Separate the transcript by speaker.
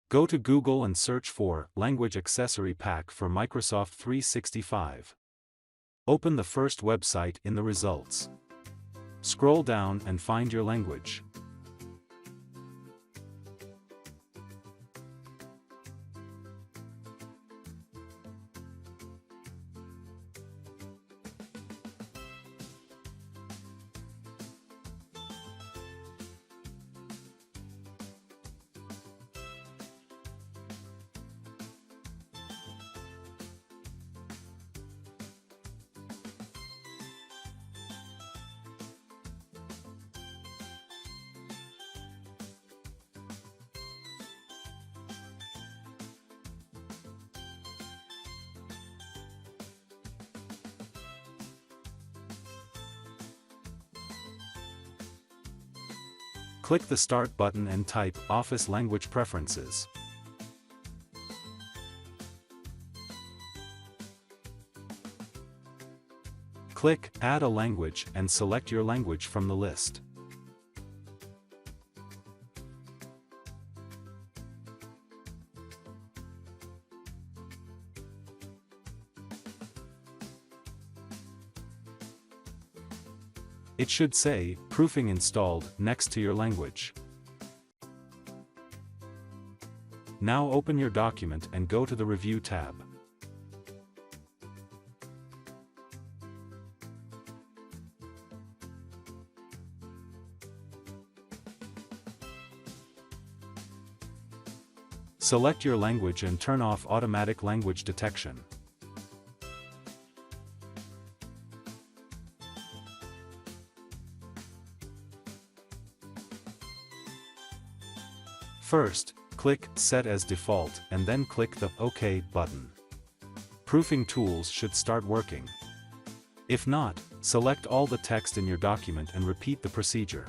Speaker 1: Go to Google and search for Language Accessory Pack for Microsoft 365. Open the first website in the results. Scroll down and find your language. Click the Start button and type Office Language Preferences. Click Add a Language and select your language from the list. It should say, Proofing installed, next to your language. Now open your document and go to the Review tab. Select your language and turn off automatic language detection. First, click Set as Default and then click the OK button. Proofing tools should start working. If not, select all the text in your document and repeat the procedure.